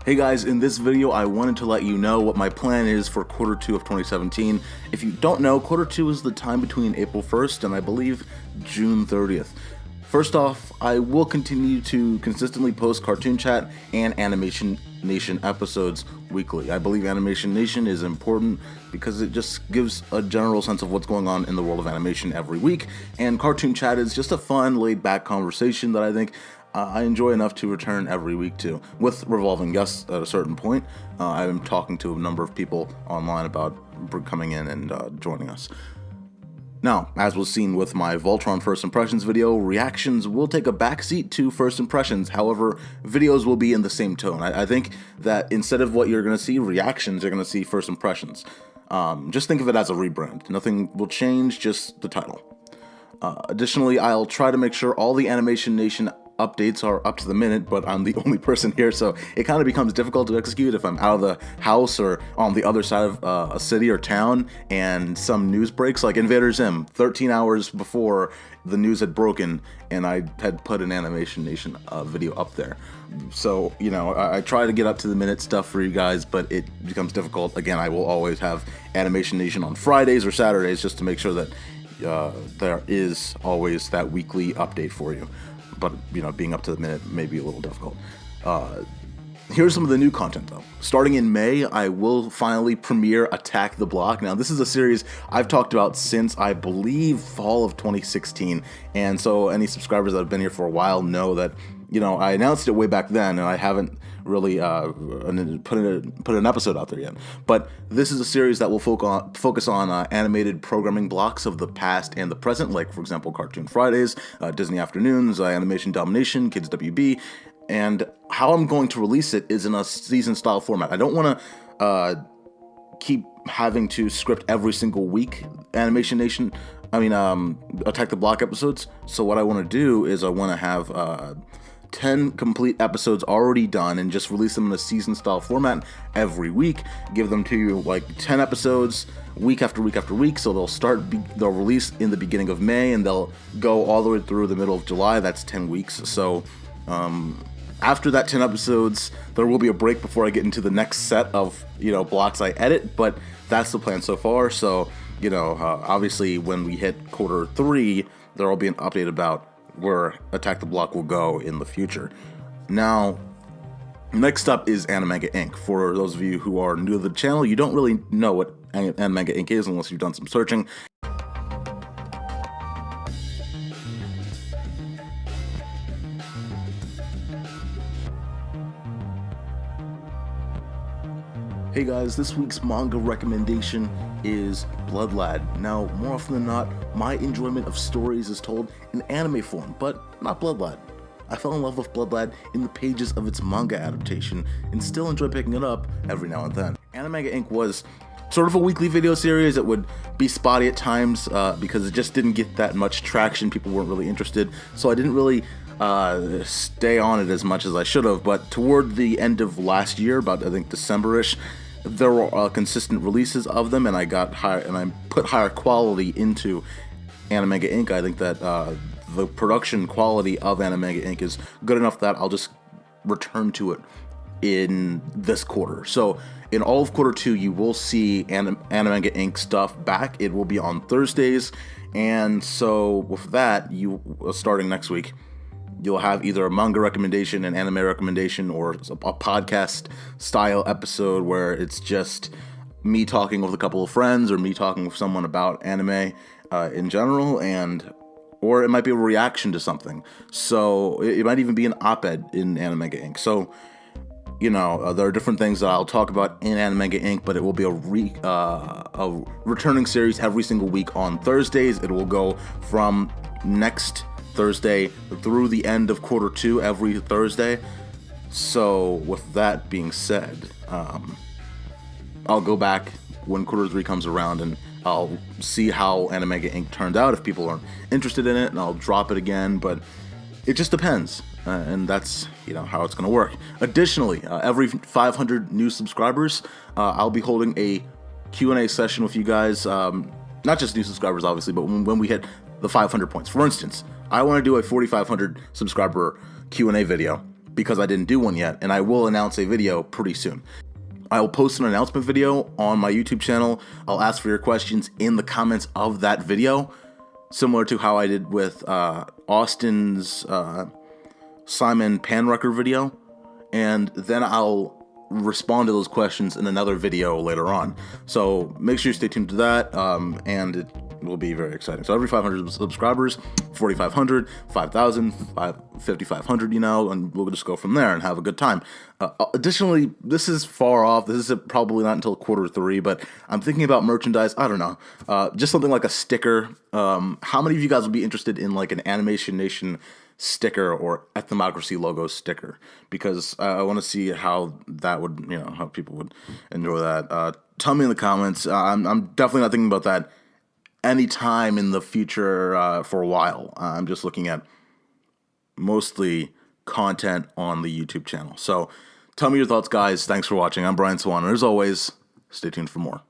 Hey guys, in this video I wanted to let you know what my plan is for quarter 2 of 2017. If you don't know, quarter 2 is the time between April 1st and I believe June 30th. First off, I will continue to consistently post Cartoon Chat and Animation Nation episodes weekly. I believe Animation Nation is important because it just gives a general sense of what's going on in the world of animation every week, and Cartoon Chat is just a fun, laid-back conversation that I think I enjoy enough to return every week to, with revolving guests at a certain point. I'm talking to a number of people online about coming in and joining us. Now, as was seen with my Voltron First Impressions video, reactions will take a backseat to First Impressions. However, videos will be in the same tone. I think that instead of what you're going to see, reactions, you're going to see First Impressions. Just think of it as a rebrand. Nothing will change, just the title. Additionally, I'll try to make sure all the Animation Nation updates are up to the minute, but I'm the only person here, so it kind of becomes difficult to execute if I'm out of the house or on the other side of a city or town and some news breaks. Like Invader Zim, 13 hours before the news had broken, and I had put an Animation Nation video up there. So, you know, I try to get up to the minute stuff for you guys, but it becomes difficult. Again, I will always have Animation Nation on Fridays or Saturdays just to make sure that there is always that weekly update for you. But, you know, being up to the minute may be a little difficult. Here's some of the new content, though. Starting in May, I will finally premiere Attack the Block. Now, this is a series I've talked about since, I believe, fall of 2016. And so any subscribers that have been here for a while know that, you know, I announced it way back then, and I haven't really put an episode out there yet. But this is a series that will focus on animated programming blocks of the past and the present, like, for example, Cartoon Fridays, Disney Afternoons, Animation Domination, Kids WB. And how I'm going to release it is in a season-style format. I don't want to keep having to script every single week Attack the Block episodes. So what I want to do is I want to have 10 complete episodes already done and just release them in a season-style format every week. Give them to you like 10 episodes week after week after week. So they'll release in the beginning of May and they'll go all the way through the middle of July. That's 10 weeks. So after that 10 episodes, there will be a break before I get into the next set of, you know, blocks I edit, but that's the plan so far. So, you know, obviously when we hit quarter 3, there will be an update about where Attack the Block will go in the future. Now, next up is Athemocracy Inc. For those of you who are new to the channel, you don't really know what Athemocracy Inc. is unless you've done some searching. Hey guys, this week's manga recommendation is Blood Lad. Now, more often than not, my enjoyment of stories is told in anime form, but not Blood Lad. I fell in love with Blood Lad in the pages of its manga adaptation, and still enjoy picking it up every now and then. Athemocracy Inc. was sort of a weekly video series. It would be spotty at times because it just didn't get that much traction. People weren't really interested, so I didn't really stay on it as much as I should have. But toward the end of last year, about I think December-ish, there were consistent releases of them, and I put higher quality into Athemocracy Inc. I think that the production quality of Athemocracy Inc. is good enough that I'll just return to it in this quarter. So in all of quarter 2, you will see Athemocracy Inc. stuff back. It will be on Thursdays, and so with that, starting next week, you'll have either a manga recommendation, an anime recommendation, or a podcast style episode where it's just me talking with a couple of friends or me talking with someone about anime in general, or it might be a reaction to something. So it might even be an op-ed in Athemocracy Inc. So, you know, there are different things that I'll talk about in Athemocracy Inc., but it will be a returning series every single week on Thursdays. It will go from next Thursday through the end of quarter 2 every Thursday. So with that being said, I'll go back when quarter 3 comes around and I'll see how Athemocracy Inc. turned out, if people aren't interested in it, and I'll drop it again, but it just depends, and that's, you know, how it's going to work. Additionally, every 500 new subscribers, I'll be holding a Q&A session with you guys, not just new subscribers obviously, but when we hit the 500 points. For instance, I want to do a 4,500 subscriber Q&A video because I didn't do one yet, and I will announce a video pretty soon. I will post an announcement video on my YouTube channel. I'll ask for your questions in the comments of that video, similar to how I did with Austin's Simon Panrucker video, and then I'll respond to those questions in another video later on. So make sure you stay tuned to that, and it will be very exciting. So every 500 subscribers, 4,500, 5,000, 5,500, and we'll just go from there and have a good time. Additionally, this is far off. This is probably not until Q3, but I'm thinking about merchandise. I don't know, just something like a sticker. How many of you guys would be interested in like an Animation Nation sticker or athemocracy logo sticker? Because I want to see how that would, how people would enjoy that. Tell me in the comments. I'm definitely not thinking about that anytime in the future for a while. I'm just looking at mostly content on the YouTube channel. So tell me your thoughts, guys. Thanks for watching. I'm Brian Swan, and as always, stay tuned for more.